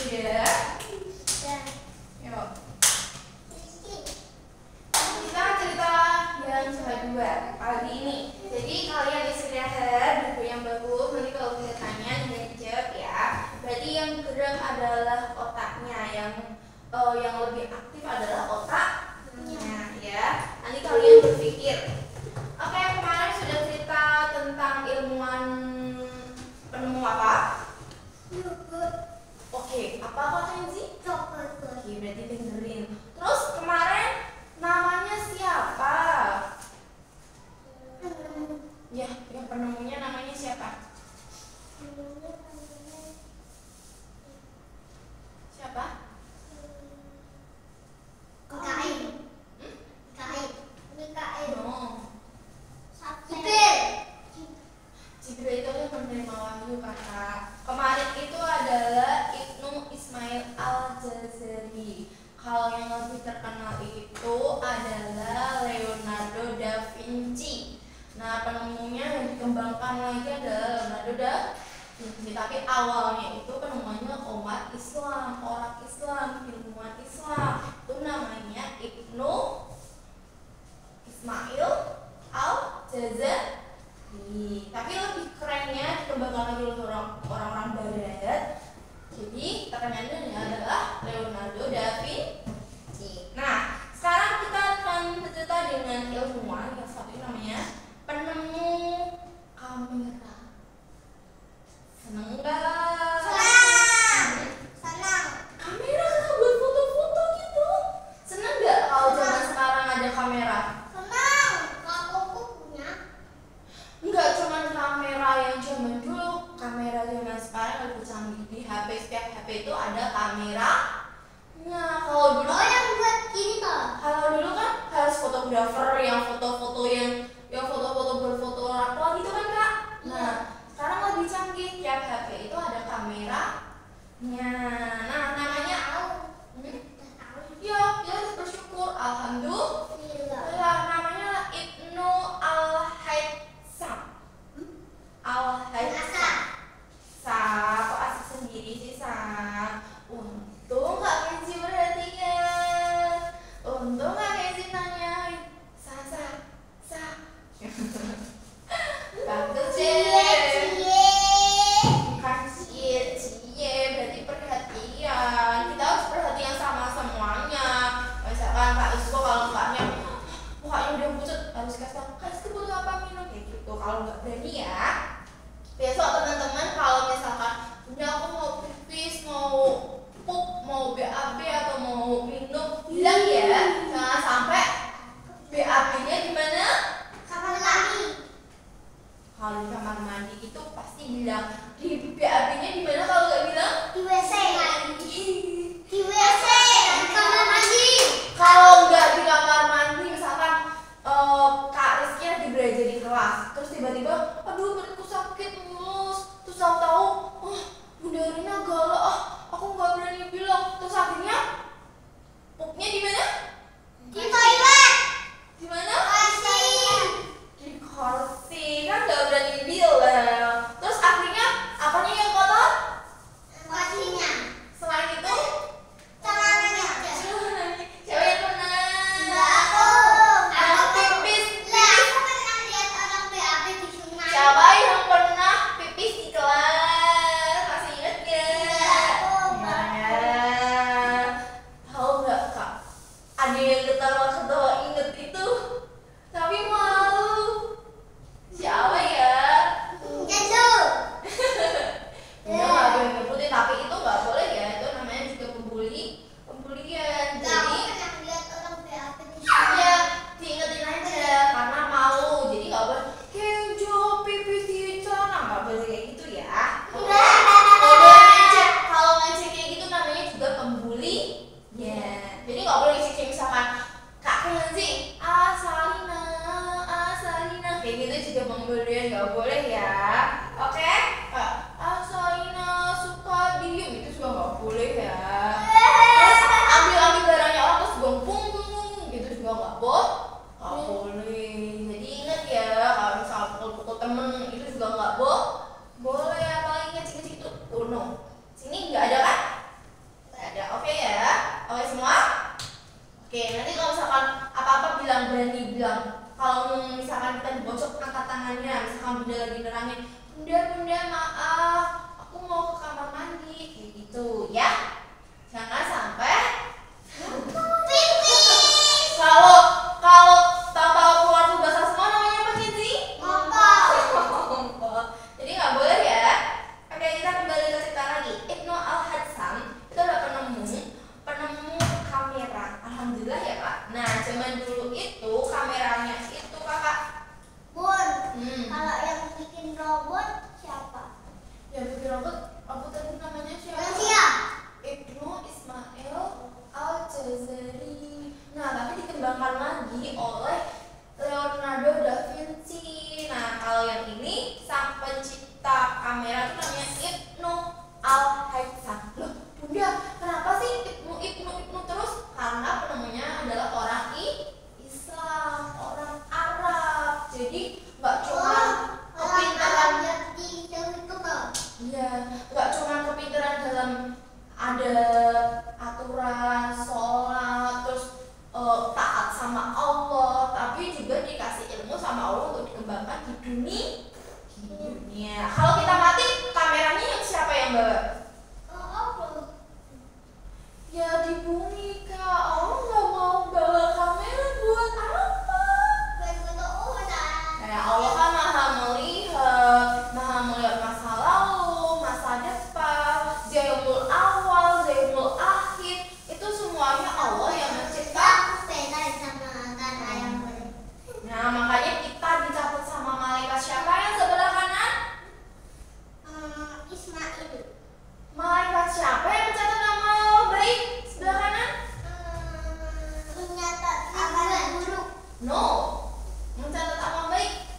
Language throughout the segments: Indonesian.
Sudah? Yuk. Kita cerita yang kedua pagi ini. Jadi kalian istirahat, buku yang bagus. Nanti kalau kita tanya dijawab ya. Berarti yang gerak adalah otaknya, yang lebih aktif adalah otaknya ya. Nanti kalian berpikir. Oke, kemarin sudah cerita tentang ilmuwan penemu apa? Oke, apa Kenzi? Oke, berarti dengerin. Terus kemarin namanya siapa? Ya, yang penemunya namanya siapa? Siapa? Jibril itu yang menerima wahyu kakak. Kemarin itu adalah Ibnu Ismail Al-Jazari. Kalau yang lebih terkenal itu adalah Leonardo da Vinci. Nah, penemunya yang dikembangkan lagi adalah Leonardo da Vinci. Tapi awalnya itu penemuannya umat Islam, orang Islam, ilmuwan Islam. Itu namanya Ibnu Ismail Al-Jazari. Tapi lebih kerennya dikembangkan lagi oleh orang-orang Barat. Jadi terkenalnya adalah Leonardo da Vinci. Nah, sekarang kita akan bercerita dengan ilmuwan yang satu namanya penemu kamera. Seneng nggak? Senang. Kamera kan buat foto-foto gitu. Seneng nggak kalau zaman sekarang ada kamera? Enggak cuma kamera yang zaman dulu, kamera zaman sekarang lebih canggih. Di HP, setiap HP itu ada kamera. Nah, kalau dulu yang buat gini toh. Kalau dulu kan harus fotografer yang foto-foto yang foto-foto berfoto rapor gitu kan kak. Nah, sekarang lebih canggih. Tiap HP itu ada kameranya. Nah, namanya ya harus bersyukur. Alhamdulillah. Namanya Ibnu Al-Haytham. Kok asik sendiri sih, Sa? Untung Kak Kenzi perhatian. Untung Kak Kenzi nanyain. Sa. Bagus deh. Bukan cie, berarti perhatian. Kita harus perhatian sama semuanya. Misalkan Kak Isko kalau mukanya udah pucat, harus kasih tahu, Kak Isko butuh apa minum kayak gitu. Kalau nggak berani ya, besok teman-teman kalau misalkan udah aku mau pipis, mau pup, mau BAB atau mau minum, bilang ya, jangan sampai BAB-nya di mana? Kamar mandi. Kalau di kamar mandi itu pasti bilang di BAB-nya di mana, kalau nggak bilang Di WC. Di WC. Di kamar mandi. kalau nggak di kamar mandi, misalkan Kak Rizky lagi belajar di kelas, terus tiba-tiba, aduh perutku sakit mulus, terus tahu-tahu, Bunda Rina galak, aku nggak berani bilang, terus akhirnya pupnya di mana? Di toilet. Di mana? Di Kursi. kursi, kan nggak berani bilang, terus akhirnya apanya yang kotor? Kursinya. Selain itu, Celananya. siapa yang pernah? Enggak aku. Pipis. Aku pernah lihat orang BAB di sungai. Siapa yang pernah pipis di kelas? Masih ingat gak? Nah, tahu nggak kak? Ada yang ketawa-ketawa inget itu, tapi malu. Siapa ya? Kenzo. Udah nggak boleh nyebutin, tapi itu nggak boleh ya. Itu namanya juga pembulian. Aku Jadi pernah lihat orang BAB di ya sungai. diingetin aja karena malu. Jadi nggak boleh Kenzo pipis di celana, nggak boleh kayak gitu ya. Kalau ngecek kayak gitu namanya juga pembuli. Ya, jadi nggak boleh ngecek misalkan Kak Kenzi, Salina, kayak gitu juga pembulian, nggak boleh ya. Oke? Salina suka diem, itu juga nggak boleh ya. Terus ambil barangnya orang terus buang gitu juga nggak boleh. Jadi ingat ya, kalau misal pukul temen itu juga nggak boleh. Apalagi ngecek itu no. Sini nggak ada kan? tangannya, misalkan bunda lagi nerangin, bunda maaf, aku mau ke kamar mandi, kayak gitu ya. Jangan sampai kalau tahu keluar tuh bahasa semua namanya apa Kenzi? Ngompol. Jadi nggak boleh ya. Oke, kita kembali ke cerita lagi. Ibnu Al-Hadsam itu adalah penemu kamera. Alhamdulillah ya Kak. Nah, zaman dulu itu kameranya itu Kakak. Bun, kalau yang bikin robot siapa? Yang bikin robot tadi namanya siapa? Manusia. Ibnu Ismail Al-Jazari. Nah, tapi dikembangkan lagi oleh Leonardo da Vinci. Nah, kalau yang ini sang pencipta kamera itu namanya Ibnu Al-Hadsam. Loh, Bunda, kenapa sih Ibnu terus? Karena penemunya adalah orang Islam, orang Arab. Jadi nggak cuma kepintaran. Iya, nggak cuma kepintaran dalam ada aturan sholat, terus taat sama Allah, tapi juga dikasih ilmu sama Allah untuk dikembangkan di dunia. Kalau kita mati, kameranya yang siapa yang bawa? Ya di bumi Kak. Allah nggak mau bawa kamera buat apa? Kayak Allah kan maha melihat masa lalu, masa depan, zaimul awal, zaimul akhir, itu semuanya Allah yang mencipta. Nah, makanya kita dicatat sama malaikat siapa yang sebelah kanan? Ismail. Malaikat siapa yang mencatat amal baik sebelah kanan? Mencatat amal buruk. No, mencatat amal baik.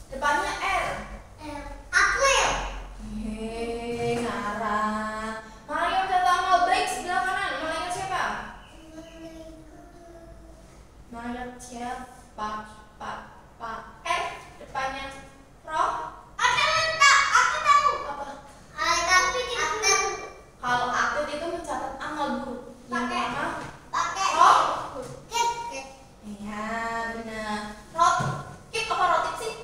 Depannya R. April. Ngarang. Malaikat mencatat amal baik sebelah kanan. Malaikat siapa? Malaikat siapa? Pak R. Depannya roh. Aku tahu. Apa? Tapi Kalau aktif itu mencatat amal buruk. Yang pertama, pakai roh. kit. Iya, benar. Rotip apa rotip sih?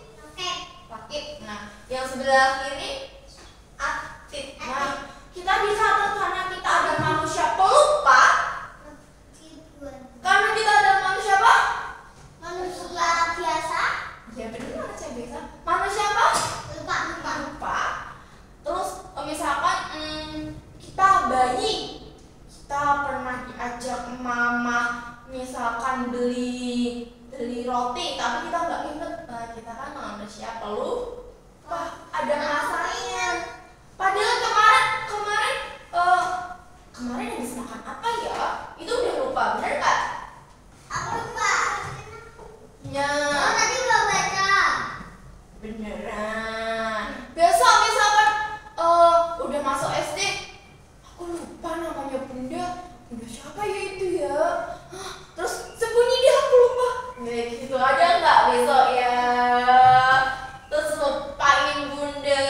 Pakip. Nah, yang sebelah kiri aktif. Nah, kita dicatat karena kita ada manusia pelupa. Karena kita ada manusia apa? Manusia biasa. Ya benar, manusia biasa. Manusia apa? Lupa. Terus misalkan kita bayi, kita pernah diajak mama misalkan beli roti, tapi kita nggak inget. Kita kan manusia pelupa, ada masanya. Padahal kemarin habis makan apa ya? Itu udah lupa, bener nggak? Aku lupa. Ya. Tadi belum baca. Beneran. Besok misalkan udah masuk SD, aku lupa namanya Bunda siapa ya itu ya? Terus sembunyi dia aku lupa. Kayak gitu aja nggak besok ya? Terus lupain Bunda.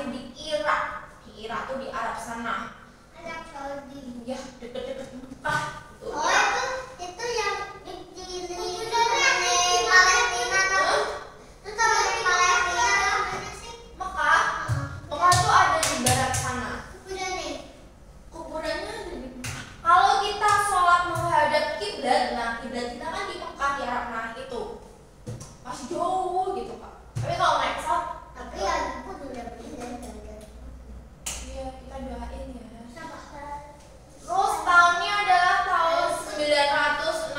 itu di Irak. Irak tuh di Arab sana. Arab Saudi. Ya, deket-deket Mekah. Tuh, Oh, Irak. itu yang di Palestina tuh. Itu sama di Palestina mana sih? Mekah. Mekah tuh ada di barat sana. Udah nih. Kuburannya ada di Mekah. Kalau kita sholat menghadap kiblat, nah kiblat kita kan di Mekah, di Arab. Nah itu masih jauh gitu Kak. Tapi kalau naik pesawat, Tapi ya aku udah pindah gara-gara. iya kita doain ya. Sama. Terus tahunnya adalah tahun 965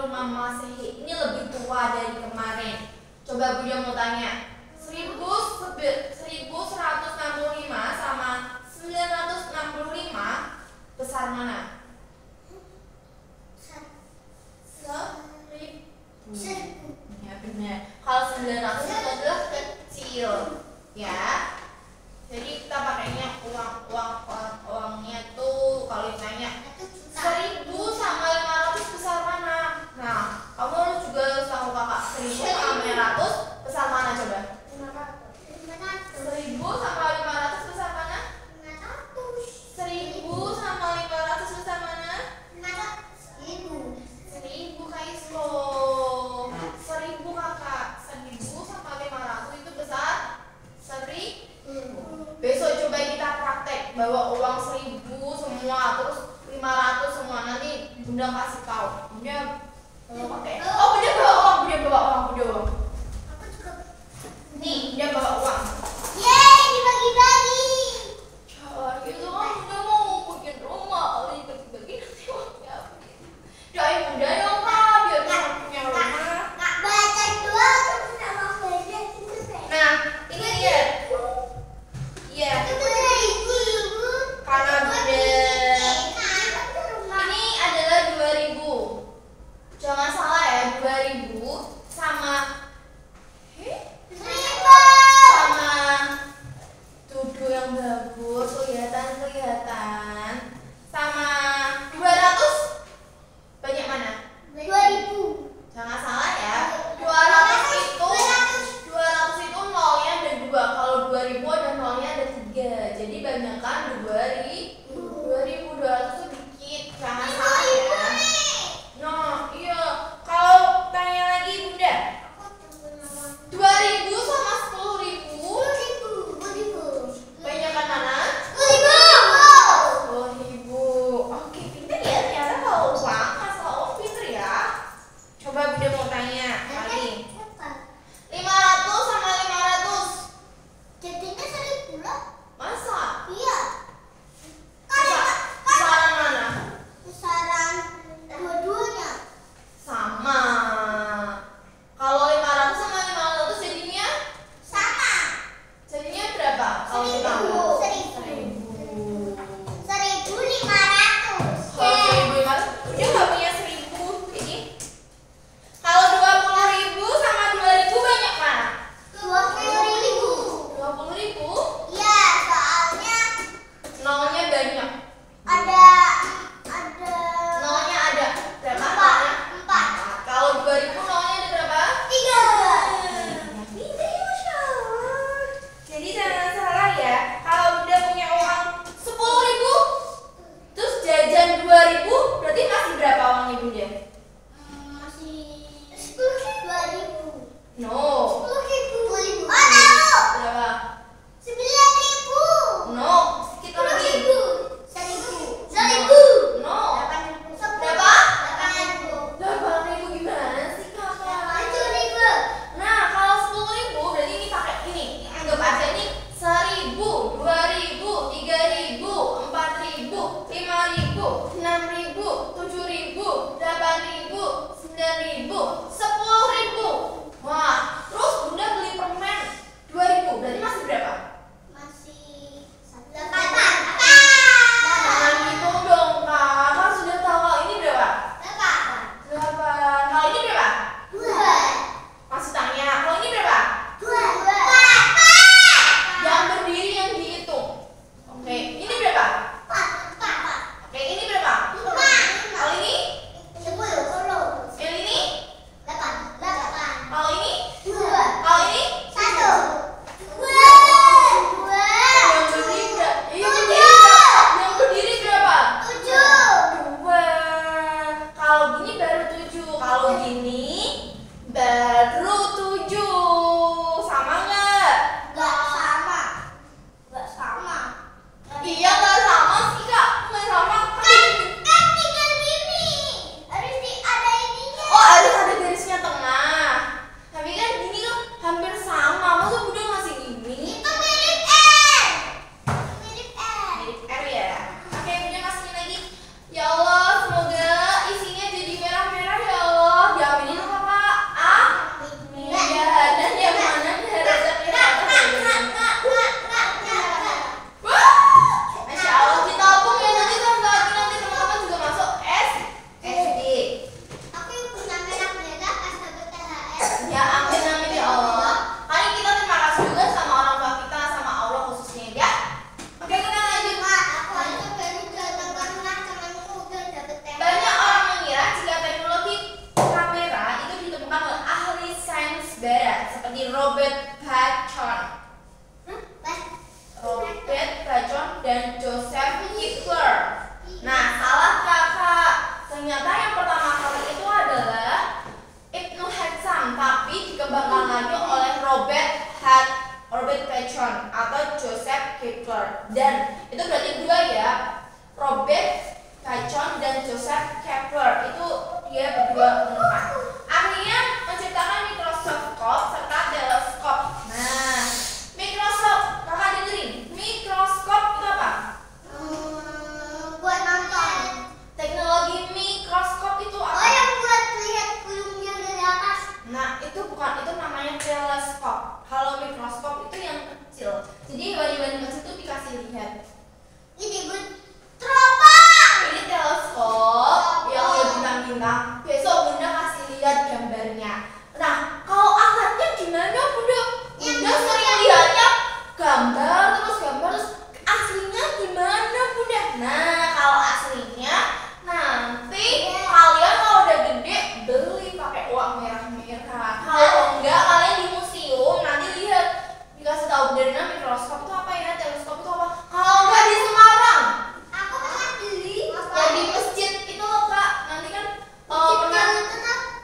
Masehi. Ini lebih tua dari kemarin. Coba Bunda mau tanya, 1165 sama 965 besar mana? Seribu. Ya benar. Kalau 900 itu adalah kecil, ya. Jadi kita pakainya uangnya tuh kalau ditanya 1000 sama 500 besar mana? Nah, kamu harus juga harus tahu Kakak. 1000 sama 500 besar mana coba? 1000 sama 500 besar mana? 1000 sama 500 besar mana? 1000 Kaisko. 1000 Kakak. 1000 sama 500 itu besar 1000. Besok coba kita praktek bawa uang 1000 semua terus 500 semua, nanti Bunda kasih tahu. Bunda bawa pakai. Oh, Bunda bawa uang, Bunda bawa uang, Bunda bawa. Nih, Bunda bawa uang. Yeay, dibagi-bagi. Jangan gitu kan, Bunda mau bikin rumah, kalau dibagi-bagi nanti uangnya begitu. Doain Bunda dong Kak, biar Bunda punya rumah. Nggak baca doang terus nama beda gitu deh. Nah, ini dia. Iya. Karena Bunda ini adalah 2000. Jangan salah ya, 2000 sama sama duduk yang bagus, kelihatan sama 200 banyak mana? 2000. Jangan salah ya. 200 itu nolnya ada 2. Kalau 2000 ada nolnya ada 3. Jadi banyakkan 2200 itu dikit. Jangan salah ya. Nah, iya. Kalau tanya lagi Bunda, 2000 sama 10.000 banyakkan mana? 10.000. Oke, pinter ya ternyata kalau uang masalah uang pinter ya. Coba Bunda mau tanya lagi. 500 sama 500 Jadinya 1000 lah. masa? Iya. Besaran dan Joseph Hitler. Nah, salah kakak. Ternyata yang pertama kali itu adalah Ibnu Hisham, tapi dikembangkan lagi oleh Robert Paton atau Joseph Hitler. Dan itu berarti dua ya, Robert Paton dan Joseph Kepler. Itu dia berdua menemukan. Akhirnya menciptakan mikroskop serta teleskop. Nah, mikroskop, kakak dengerin, mikroskop itu apa? Buat nonton. Teknologi mikroskop itu apa? Oh, yang buat lihat burungnya dari atas. Nah, itu bukan, itu namanya teleskop. Kalau mikroskop itu yang kecil. Jadi hewan-hewan kecil itu dikasih lihat. Ini teropong. Ini teleskop yang lihat bintang-bintang. Besok Bunda kasih lihat gambarnya. Nah, kalau alatnya gimana Bunda? Bunda sering lihatnya gambar terus aslinya gimana Bunda? Nah, kalau aslinya nanti kalian kalau udah gede beli pakai uang merah-merah. Kalau enggak kalian di museum nanti lihat dikasih tahu Bunda mikroskop itu apa ya, teleskop itu apa. Kalau enggak di Semarang Aku pernah beli. ya di masjid itu loh Kak. Nanti kan pernah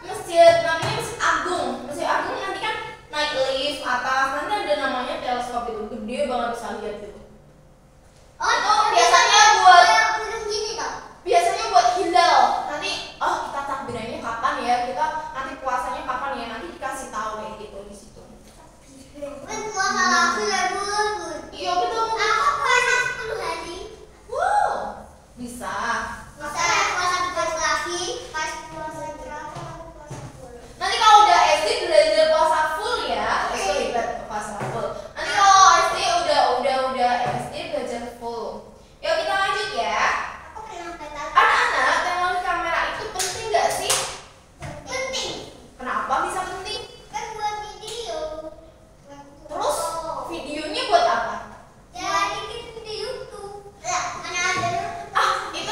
masjid namanya Masjid Agung. Masjid Agung nanti kan naik lift atas, nanti ada namanya teleskop itu gede banget bisa lihat gitu. Oh, Itu biasanya buat burung gini dong. biasanya buat hilal. Nanti kita takbirannya kapan ya? Kita nanti puasanya kapan ya? Nanti dikasih tahu kayak gitu di situ. Masalah aku ya burung. Iya betul. Aku puasa 10 hari. Wow, bisa. Masa puasa 10 lagi, pas puasa berapa aku puasa full. Nanti kalau udah SD belajar puasa full ya. Itu hebat puasa full. Nanti kalau SD udah SD belajar full. Yuk kita lanjut ya. Aku pernah batal. Anak-anak, teknologi kamera itu penting nggak sih? Penting. Kenapa bisa penting? Kan buat video. Terus videonya buat apa? Ya bikin di YouTube. Lah, mana ada YouTube? Itu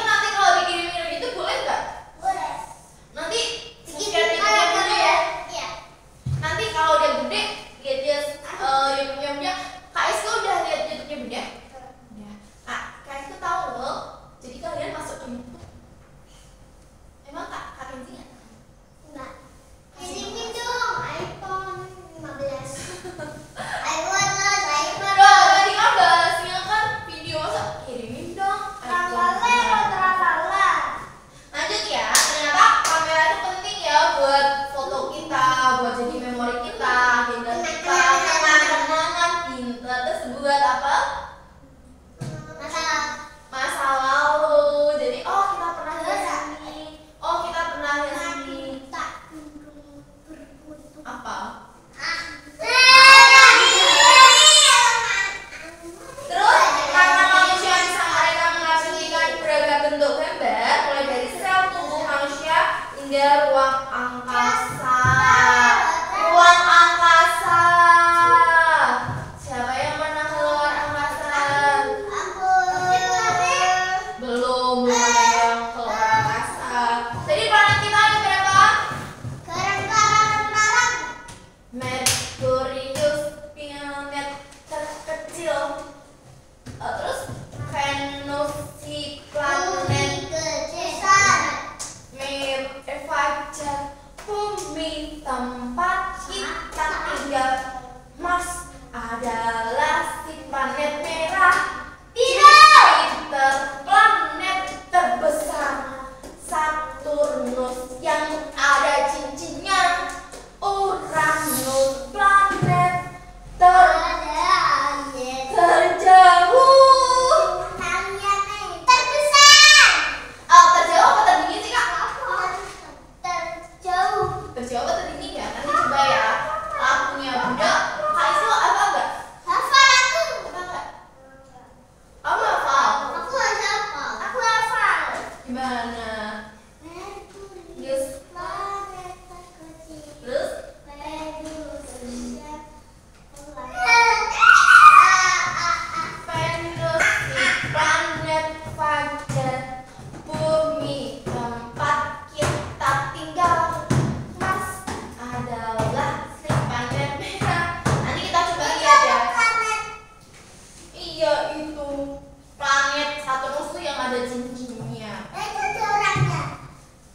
ada cincinnya. Itu ada orangnya.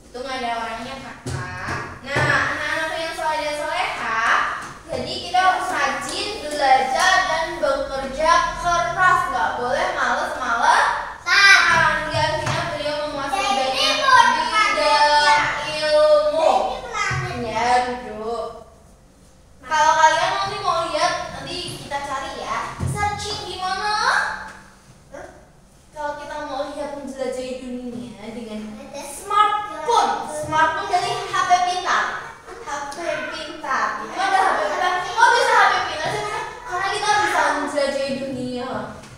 Itu nggak ada orangnya kakak. Nah, anak-anak yang soleh dan soleha, jadi kita harus rajin belajar dan bekerja keras, nggak boleh males-malesan. Akhirnya beliau menguasai banyak bidang ilmu. Ya, duduk. Kalau kalian nanti mau lihat, nanti kita cari ya. Searching di mana? Kalau kita mau lihat menjelajahi dunia dengan smartphone. Smartphone dari HP pintar. HP pintar. Itu ada HP pintar. Oh, bisa HP pintar sih? Karena kita bisa menjelajahi dunia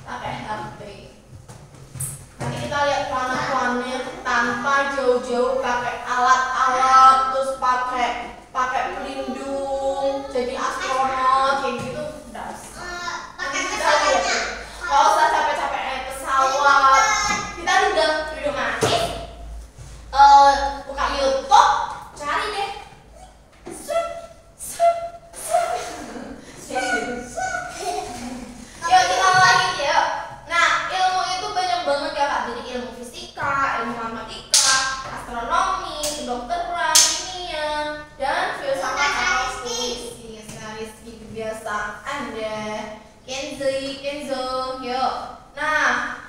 pakai HP. Nanti kita lihat planet-planet tanpa jauh-jauh, pakai alat-alat, terus pakai pelindung, jadi astronot kayak gitu. Pakai Kita lihat. Nggak usah capek-capek naik pesawat. Kita duduk manis. Buka YouTube, cari deh. Yuk kita lagi yuk. Nah, ilmu itu banyak banget ya kak. Jadi ilmu fisika, ilmu matematika, astronomi, kedokteran, kimia, dan filsafat atau puisi. Rizky kebiasaan deh. Kenzo, yuk. Nah,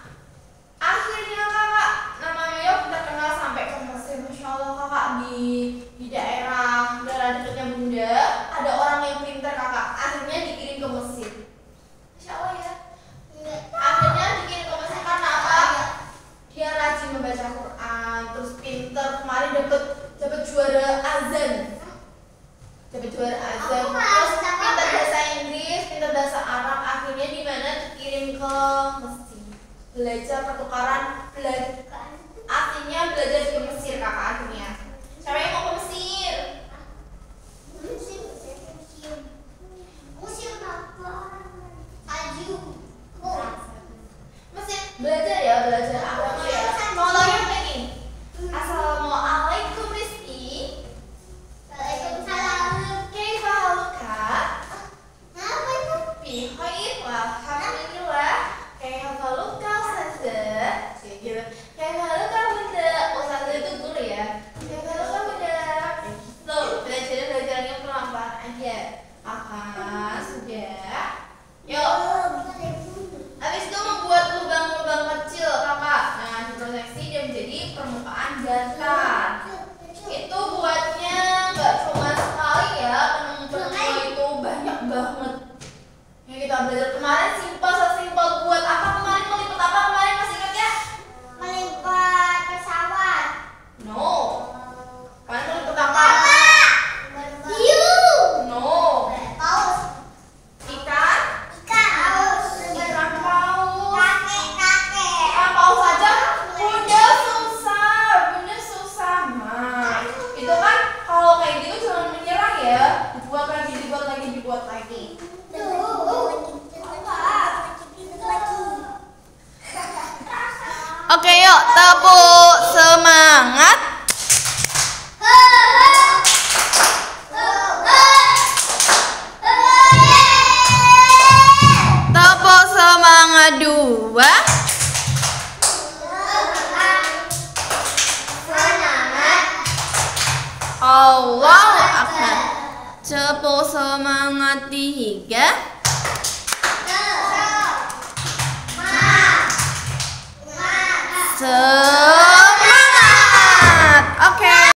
akhirnya kakak namanya yuk terkenal sampai ke Mesir. Masya Allah kakak di daerah dekatnya Bunda ada orang yang pintar kakak. Akhirnya dikirim ke Mesir. Masya Allah ya. Akhirnya dikirim ke Mesir karena apa? Dia rajin membaca Quran, terus pintar. Kemarin dapat juara azan. Terus pintar bahasa Inggris, pintar bahasa Arab. Akhirnya di mana dikirim ke Mesir. Belajar pertukaran, artinya belajar ke Mesir kakak akhirnya. Siapa yang mau ke Mesir? Museum apa? Salju. Mesir belajar ya, belajar agama ya. Contohnya begini. Assalamualaikum Rizky. Waalaikumsalam. Kaifa haluka? Apa itu? Bikhair walhamdulillah. Kaifa haluka Ustazah? Kayak gitu. Kaifa haluka Bunda? Ustazah itu guru ya. Kaifa haluka Bunda? Tuh, belajarnya pelan-pelan aja. Kakak, sudah. Yuk. Habis itu membuat lubang-lubang kecil kakak. Nah, diproteksi dan menjadi permukaan datar. Itu buatnya nggak cuma sekali ya, penemu itu banyak banget. Yang kita belajar kemarin sesimpel buat apa kemarin, meliput apa kemarin, masih ingat ya? Meliput pesawat. No. Kalian meliput apa? Hiu. No. Paus. Ikan? Paus. Ikan paus. Kakek. Paus aja Bunda susah. Nah, itu kan kalau kayak gitu jangan menyerah ya. Dibuat lagi. Oke, yuk tepuk semangat. Tepuk semangat dua. Allahu Akbar. Tepuk semangat tiga. Se